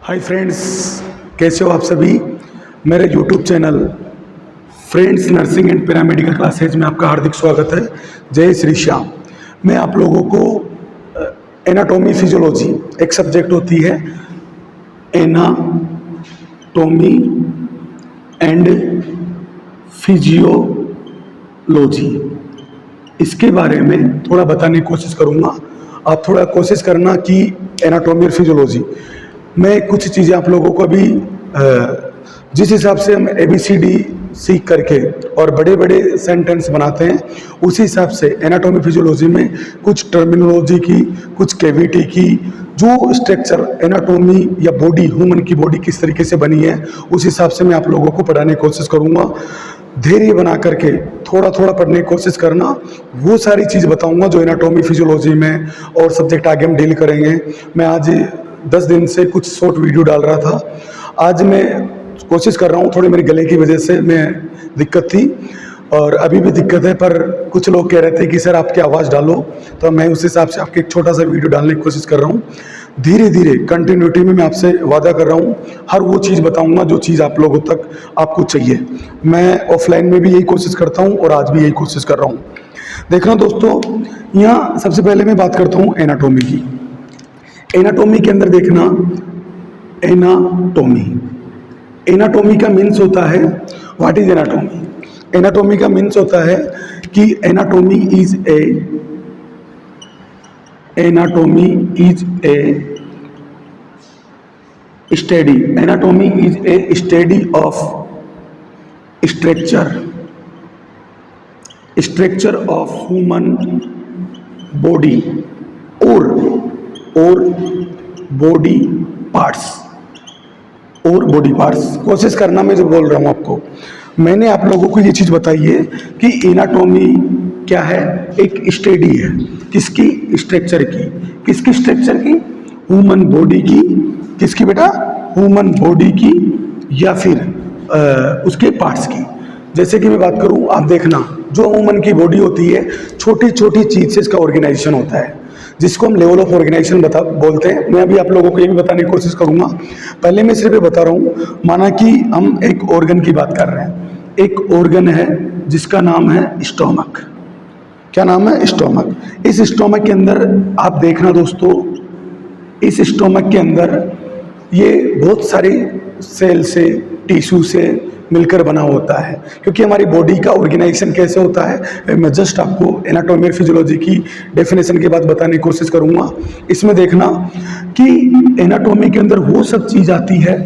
Hi friends, कैसे हो आप सभी। मेरे YouTube channel friends nursing and paramedical classes में आपका हार्दिक स्वागत है। जय श्री श्याम। मैं आप लोगों को एनाटॉमी फिजियोलॉजी एक सब्जेक्ट होती है, एनाटॉमी एंड फिजियोलॉजी, इसके बारे में थोड़ा बताने की कोशिश करूँगा। आप थोड़ा कोशिश करना कि एनाटॉमी और फिजियोलॉजी में कुछ चीज़ें आप लोगों को अभी जिस हिसाब से हम ABCD सीख करके और बड़े बड़े सेंटेंस बनाते हैं, उसी हिसाब से एनाटॉमी फिजियोलॉजी में कुछ टर्मिनोलॉजी की, कुछ कैविटी की, जो स्ट्रक्चर एनाटॉमी या बॉडी, ह्यूमन की बॉडी किस तरीके से बनी है, उस हिसाब से मैं आप लोगों को पढ़ाने की कोशिश करूँगा। धैर्य बना करके थोड़ा थोड़ा पढ़ने की कोशिश करना। वो सारी चीज़ बताऊँगा जो एनाटॉमी फिजियोलॉजी में और सब्जेक्ट आगे हम डील करेंगे। मैं आज 10 दिन से कुछ शॉर्ट वीडियो डाल रहा था। आज मैं कोशिश कर रहा हूँ, थोड़ी मेरी गले की वजह से मैं दिक्कत थी और अभी भी दिक्कत है, पर कुछ लोग कह रहे थे कि सर आपकी आवाज़ डालो, तो मैं उस हिसाब से आपके एक छोटा सा वीडियो डालने की कोशिश कर रहा हूँ। धीरे धीरे कंटिन्यूटी में मैं आपसे वादा कर रहा हूँ, हर वो चीज़ बताऊँगा जो चीज़ आप लोगों तक आपको चाहिए। मैं ऑफलाइन में भी यही कोशिश करता हूँ और आज भी यही कोशिश कर रहा हूँ। देखना दोस्तों, यहाँ सबसे पहले मैं बात करता हूँ एनाटॉमी की। एनाटॉमी के अंदर देखना, एनाटॉमी का मीन्स होता है, व्हाट इज एनाटॉमी। एनाटॉमी का मीन्स होता है कि anatomy is a study of structure of human body और बॉडी पार्ट्स। कोशिश करना, मैं जो बोल रहा हूँ आपको, मैंने आप लोगों को ये चीज़ बताई है कि एनाटॉमी क्या है, एक स्टडी है किसकी, स्ट्रक्चर की। किसकी स्ट्रक्चर की? ह्यूमन बॉडी की। किसकी बेटा? ह्यूमन बॉडी की या फिर उसके पार्ट्स की। जैसे कि मैं बात करूँ, आप देखना, जो ह्यूमन की बॉडी होती है, छोटी छोटी चीज़ से इसका ऑर्गेनाइजेशन होता है, जिसको हम लेवल ऑफ ऑर्गेनाइजेशन बोलते हैं। मैं अभी आप लोगों को ये भी बताने की कोशिश करूंगा। पहले मैं सिर्फ ये बता रहा हूँ, माना कि हम एक ऑर्गन की बात कर रहे हैं। एक ऑर्गन है जिसका नाम है स्टोमक। क्या नाम है? स्टोमक। इस स्टोमक के अंदर आप देखना दोस्तों, इस स्टोमक के अंदर ये बहुत सारी सेल से, टिश्यू से मिलकर बना होता है। क्योंकि हमारी बॉडी का ऑर्गेनाइजेशन कैसे होता है, मैं जस्ट आपको एनाटॉमी और फिजियोलॉजी की डेफिनेशन के बाद बताने की कोशिश करूंगा। इसमें देखना कि एनाटॉमी के अंदर वो सब चीज़ आती है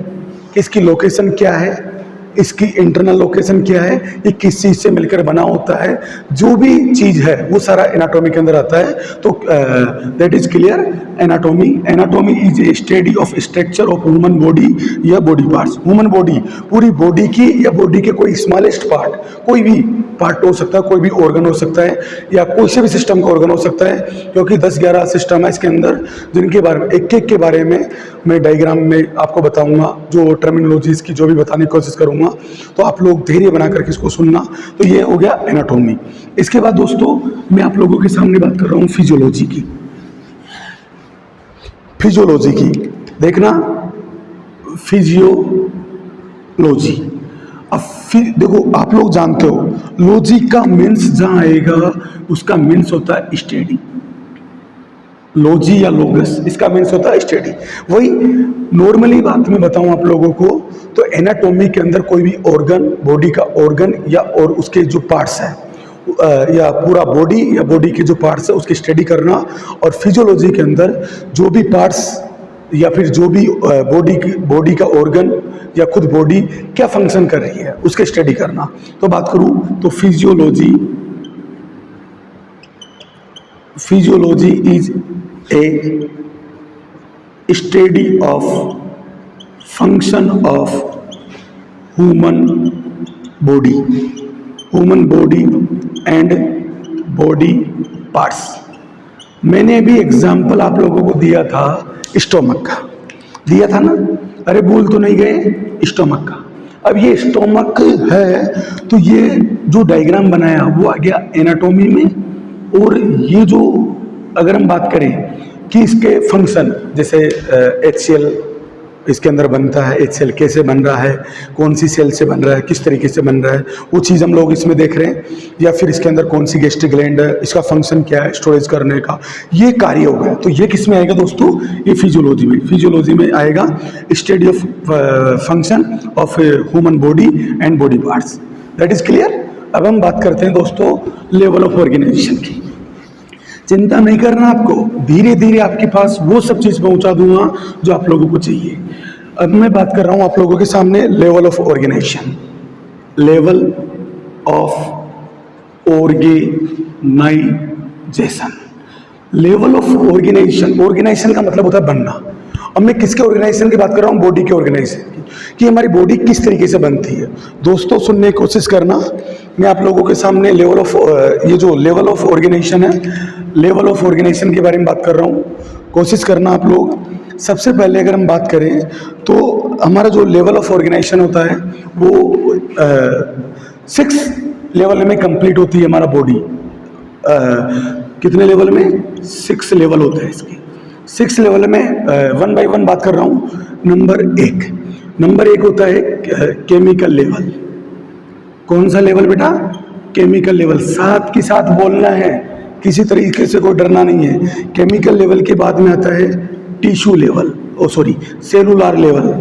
कि इसकी लोकेशन क्या है, इसकी इंटरनल लोकेशन क्या है, ये किस चीज़ से मिलकर बना होता है, जो भी चीज़ है वो सारा एनाटॉमी के अंदर आता है। तो that is clear. Anatomy is a study of structure of human body या बॉडी पार्ट्स। ह्यूमन बॉडी, पूरी बॉडी की या बॉडी के कोई स्मॉलेस्ट पार्ट, कोई भी पार्ट हो सकता है, कोई भी ऑर्गन हो सकता है, या कोई से भी सिस्टम का ऑर्गन हो सकता है। क्योंकि 10-11 सिस्टम है इसके अंदर, जिनके बारे में एक एक के बारे में मैं डायग्राम में आपको बताऊंगा, जो टर्मिनोलॉजीज की जो भी बताने की कोशिश करूंगा। तो आप लोग धैर्य बना करके इसको सुनना। तो ये हो गया एनाटॉमी। इसके बाद दोस्तों मैं आप लोगों के सामने बात कर रहा हूं फिजियोलॉजी की। देखना, फिजियोलॉजी। अब देखो, आप लोग जानते हो लॉजी का मीन्स जहां आएगा उसका मीन्स होता है स्टडी। लॉजी या लोगस, इसका मीन्स होता है स्टडी। वही नॉर्मली बात में बताऊं आप लोगों को, तो एनाटॉमी के अंदर कोई भी ऑर्गन, बॉडी का ऑर्गन या और उसके जो पार्ट्स हैं, या पूरा बॉडी या बॉडी के जो पार्ट्स है उसकी स्टडी करना। और फिजियोलॉजी के अंदर जो भी पार्ट्स या फिर जो भी बॉडी का ऑर्गन या खुद बॉडी क्या फंक्शन कर रही है उसके स्टडी करना। तो बात करूं तो physiology is a study of function of human body and body parts. मैंने भी एग्जाम्पल आप लोगों को दिया था स्टोमक का, दिया था ना? अरे भूल तो नहीं गए? स्टोमक का। अब ये स्टोमक है, तो ये जो डायग्राम बनाया वो आ गया एनाटॉमी में। और ये जो अगर हम बात करें कि इसके फंक्शन, जैसे HCl इसके अंदर बनता है, एक सेल कैसे बन रहा है, कौन सी सेल से बन रहा है, किस तरीके से बन रहा है, वो चीज़ हम लोग इसमें देख रहे हैं। या फिर इसके अंदर कौन सी गैस्ट्रिक ग्लैंड है, इसका फंक्शन क्या है स्टोरेज करने का, ये कार्य हो गया। तो ये किस में आएगा दोस्तों, ये फिजियोलॉजी में आएगा, study of function of human body and body parts. That is clear. अब हम बात करते हैं दोस्तों लेवल ऑफ ऑर्गेनाइजेशन की। चिंता नहीं करना आपको, धीरे धीरे आपके पास वो सब चीज़ पहुंचा दूंगा जो आप लोगों को चाहिए। अब मैं बात कर रहा हूं आप लोगों के सामने level of organisation. Level of organisation, level of organisation. Organisation का मतलब होता है बनना। अब मैं किसके ऑर्गेनाइजेशन की बात कर रहा हूँ, बॉडी के ऑर्गेनाइजेशन की, कि हमारी बॉडी किस तरीके से बनती है। दोस्तों सुनने की कोशिश करना, मैं आप लोगों के सामने लेवल ऑफ ये जो लेवल ऑफ ऑर्गेनाइजेशन है, लेवल ऑफ ऑर्गेनाइजेशन के बारे में बात कर रहा हूँ, कोशिश करना आप लोग। सबसे पहले अगर हम बात करें तो हमारा जो लेवल ऑफ ऑर्गेनाइजेशन होता है वो 6 लेवल में कंप्लीट होती है हमारा बॉडी। कितने लेवल में, 6 लेवल होते हैं इसके। 6 लेवल में 1 बाय 1 बात कर रहा हूँ। नंबर 1 होता है केमिकल लेवल। कौन सा लेवल बेटा, केमिकल लेवल। साथ के साथ बोलना है, किसी तरीके से कोई डरना नहीं है। केमिकल लेवल के बाद में आता है tissue level, cellular level.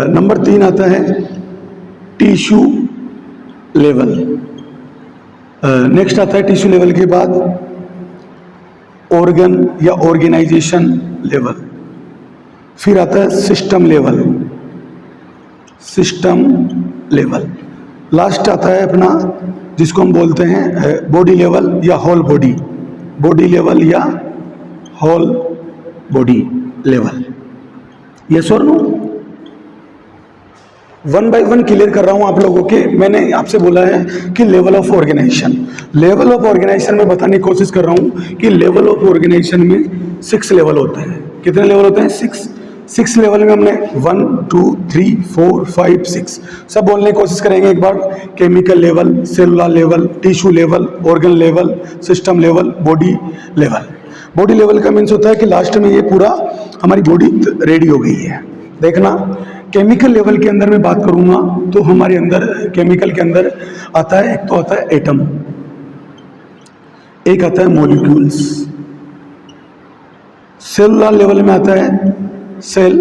Number 3 आता है टिश्यू लेवल। नेक्स्ट आता है टिश्यू लेवल के बाद ऑर्गन या ऑर्गेनाइजेशन लेवल। फिर आता है सिस्टम लेवल। लास्ट आता है अपना जिसको हम बोलते हैं बॉडी लेवल या होल बॉडी लेवल। यस और नो। 1 बाय 1 क्लियर कर रहा हूं आप लोगों के। मैंने आपसे बोला है कि लेवल ऑफ ऑर्गेनाइजेशन में बताने की कोशिश कर रहा हूं कि लेवल ऑफ ऑर्गेनाइजेशन में 6 लेवल होते हैं। कितने लेवल होते हैं, 6 लेवल में हमने 1 2 3 4 5 6 सब बोलने की कोशिश करेंगे एक बार। Chemical level, cellular level, tissue level, organ level, system level, body level का मीन्स होता है कि लास्ट में ये पूरा हमारी बॉडी रेडी हो गई है। देखना, केमिकल लेवल के अंदर मैं बात करूंगा तो हमारे अंदर केमिकल के अंदर आता है, एक तो आता है एटम, एक आता है मॉलिक्यूल्स। सेलुलर लेवल में आता है सेल,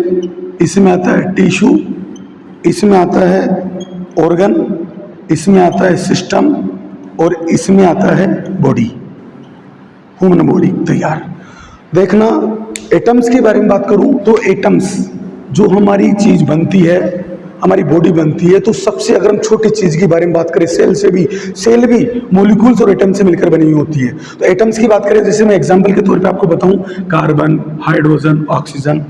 इसमें आता है टिश्यू, इसमें आता है ऑर्गन, इसमें आता है सिस्टम और इसमें आता है बॉडी, ह्यूमन बॉडी तैयार। देखना, एटम्स के बारे में बात करूं तो एटम्स जो हमारी चीज बनती है, हमारी बॉडी बनती है, तो सबसे अगर हम छोटी चीज की बारे में बात करें, सेल भी मॉलिक्यूल्स और एटम से मिलकर बनी हुई होती है। तो एटम्स की बात करें, जैसे मैं एग्जांपल के तौर पे आपको बताऊं, कार्बन, हाइड्रोजन, ऑक्सीजन।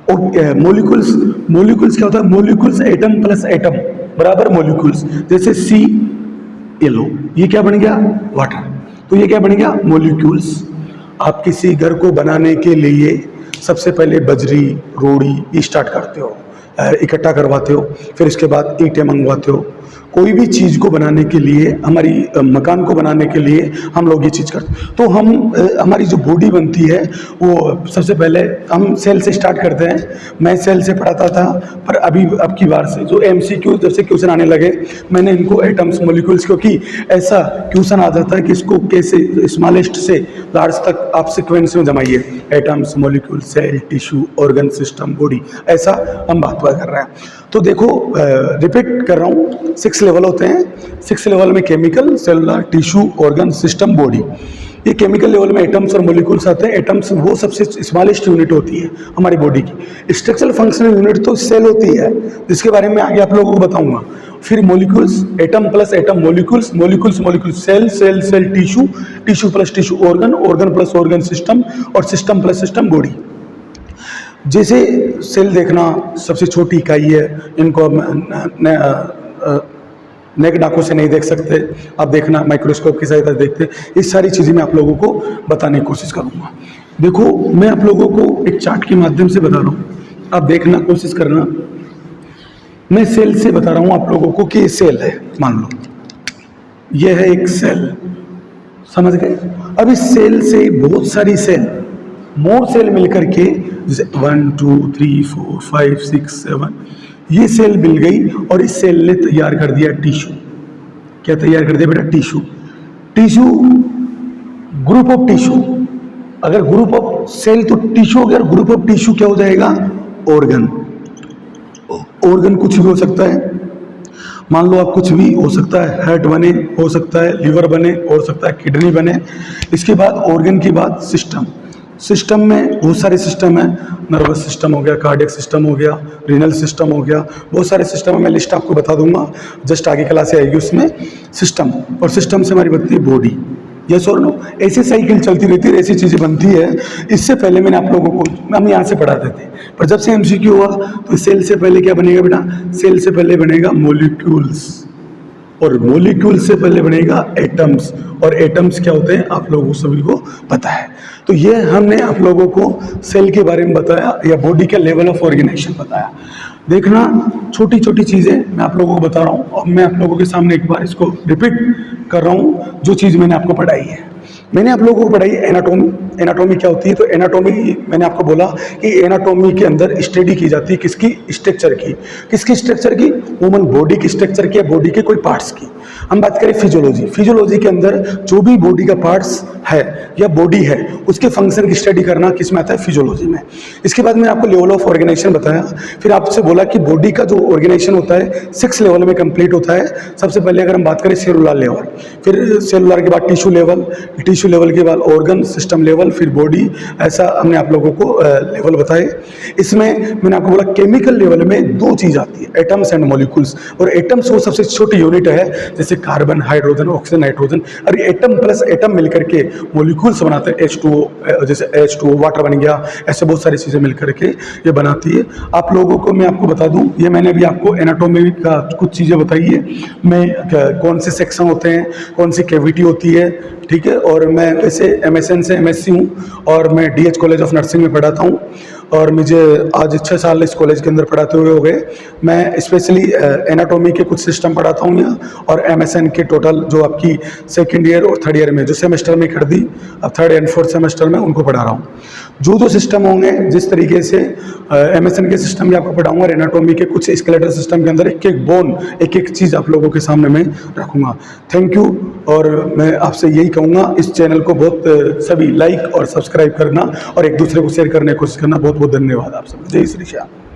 और मॉलिक्यूल्स क्या होता है, मॉलिक्यूल्स एटम प्लस एटम बराबर मॉलिक्यूल्स। जैसे CaO, ये क्या बन गया, वाटर, तो ये क्या बन गया, मॉलिक्यूल्स। आप किसी घर को बनाने के लिए सबसे पहले बजरी, रोड़ी स्टार्ट करते हो, इकट्ठा करवाते हो, फिर इसके बाद ईंटें मंगवाते हो। कोई भी चीज़ को बनाने के लिए, हमारी मकान को बनाने के लिए हम लोग ये चीज़ करते हैं। तो हमारी जो बॉडी बनती है वो सबसे पहले हम सेल से स्टार्ट करते हैं। मैं सेल से पढ़ाता था, पर अब की बार से जो MCQ जब से क्वेश्चन आने लगे, मैंने इनको एटम्स, मॉलिक्यूल्स, क्योंकि ऐसा क्वेश्चन आ जाता है कि इसको कैसे स्मॉलेस्ट से लार्ज तक आप सीक्वेंस में जमाइए, atoms, molecule, cell, tissue, organ, system, body, ऐसा हम बात कर रहे हैं। तो देखो, रिपीट कर रहा हूँ, 6 लेवल होते हैं। 6 लेवल में chemical, cellular, tissue, organ, system, body. ये केमिकल लेवल में एटम्स और मॉलिक्यूल्स आते हैं। एटम्स वो सबसे स्मॉलेस्ट यूनिट होती है हमारी बॉडी की। स्ट्रक्चरल फंक्शनल यूनिट तो सेल होती है, जिसके बारे में आगे आप लोगों को बताऊंगा। फिर molecules, atom plus atom molecules, cell tissue plus tissue organ, organ plus organ system, और सिस्टम प्लस सिस्टम बॉडी। जैसे सेल देखना सबसे छोटी इकाई है, इनको नेक आंखों से नहीं देख सकते, आप देखना माइक्रोस्कोप की सहायता से देखते। इस सारी चीज़ें मैं आप लोगों को बताने की कोशिश करूँगा। देखो, मैं आप लोगों को एक चार्ट के माध्यम से बता रहा हूँ, आप देखना कोशिश करना। मैं सेल से बता रहा हूँ आप लोगों को कि ये सेल है, मान लो ये है एक सेल, समझ गए। अब इस सेल से बहुत सारी सेल, मोर सेल मिलकर के, जैसे 1 2 3 4 5 6 7, ये सेल मिल गई और इस सेल ने तैयार कर दिया टिश्यू। क्या तैयार कर दिया बेटा? Tissue. Tissue, group of tissue. अगर ग्रुप ऑफ सेल तो टिश्यू हो गया, ग्रुप ऑफ टिश्यू क्या हो जाएगा? ऑर्गन। ऑर्गन कुछ भी हो सकता है, मान लो आप कुछ भी हो सकता है, हार्ट बने, हो सकता है लीवर बने, हो सकता है किडनी बने। इसके बाद ऑर्गन की बात सिस्टम। सिस्टम में बहुत सारे सिस्टम है, नर्वस सिस्टम हो गया, कार्डियक सिस्टम हो गया, रीनल सिस्टम हो गया, बहुत सारे सिस्टम है। मैं लिस्ट आपको बता दूंगा, जस्ट आगे क्लास आएगी उसमें सिस्टम। और सिस्टम से हमारी बनती है बॉडी। यस और नो, ऐसी साइकिल चलती रहती है, ऐसी चीज़ें बनती है। इससे पहले मैंने आप लोगों को, हम यहाँ से पढ़ाते थे, पर जब से एमसीक्यू हुआ तो सेल से पहले क्या बनेगा बेटा? सेल से पहले बनेगा मॉलिक्यूल्स, और मॉलिक्यूल से पहले बनेगा एटम्स। और एटम्स क्या होते हैं आप लोगों सभी को पता है। तो ये हमने आप लोगों को सेल के बारे में बताया, या बॉडी का लेवल ऑफ ऑर्गेनाइजेशन बताया। देखना, छोटी छोटी चीज़ें मैं आप लोगों को बता रहा हूँ, और मैं आप लोगों के सामने एक बार इसको रिपीट कर रहा हूँ जो चीज़ मैंने आपको पढ़ाई है। मैंने आप लोगों को पढ़ाई एनाटॉमी। एनाटॉमी क्या होती है? तो एनाटॉमी, मैंने आपको बोला कि एनाटॉमी के अंदर स्टडी की जाती है किसकी? स्ट्रक्चर की। किसकी स्ट्रक्चर की? ह्यूमन बॉडी की स्ट्रक्चर की, या बॉडी के कोई पार्ट्स की। हम बात करें फिजियोलॉजी। फिजियोलॉजी के अंदर जो भी बॉडी का पार्ट्स है या बॉडी है, उसके फंक्शन की स्टडी करना किस में आता है? फिजियोलॉजी में। इसके बाद मैंने आपको लेवल ऑफ ऑर्गेनाइजेशन बताया। फिर आपसे बोला कि बॉडी का जो ऑर्गेनाइजेशन होता है 6 लेवल में कंप्लीट होता है। सबसे पहले अगर हम बात करें सेलुलर लेवल, फिर सेलुलर के बाद टिश्यू लेवल, टिश्यू लेवल के बाद ऑर्गन सिस्टम लेवल, फिर बॉडी। ऐसा हमने आप लोगों को लेवल बताए। इसमें मैंने आपको बोला केमिकल लेवल में 2 चीज़ आती है, एटम्स एंड मॉलिक्यूल्स। और एटम्स वो सबसे छोटी यूनिट है, जैसे कार्बन, हाइड्रोजन, ऑक्सीजन, नाइट्रोजन। और एटम प्लस एटम मिलकर के मॉलिक्यूल्स बनाते हैं। H2O, जैसे H2O वाटर बन गया, ऐसे बहुत सारी चीज़ें मिलकर के ये बनाती है। आप लोगों को मैं आपको बता दूं, ये मैंने भी आपको एनाटॉमी का कुछ चीज़ें बताई है। मैं कौन से सेक्शन होते हैं, कौन सी कैविटी होती है, ठीक है। और मैं वैसे MSN से MSc हूँ, और मैं DH कॉलेज ऑफ नर्सिंग में पढ़ाता हूँ, और मुझे आज 6 साल इस कॉलेज के अंदर पढ़ाते हुए हो गए। मैं स्पेशली एनाटॉमी के कुछ सिस्टम पढ़ाता हूँ यहाँ, और MSN के टोटल जो आपकी सेकेंड ईयर और थर्ड ईयर में जो सेमेस्टर में कर दी, अब थर्ड एंड फोर्थ सेमेस्टर में उनको पढ़ा रहा हूँ। जो सिस्टम होंगे, जिस तरीके से MSN के सिस्टम भी आपको पढ़ाऊंगा, और एनाटॉमी के कुछ स्केलेटल सिस्टम के अंदर एक एक बोन, एक एक चीज़ आप लोगों के सामने मैं रखूँगा। Thank you. और मैं आपसे यही कहूँगा, इस चैनल को बहुत सभी लाइक और सब्सक्राइब करना, और एक दूसरे को शेयर करने की कोशिश करना। बहुत बहुत धन्यवाद आप सब। जय श्री श्याम।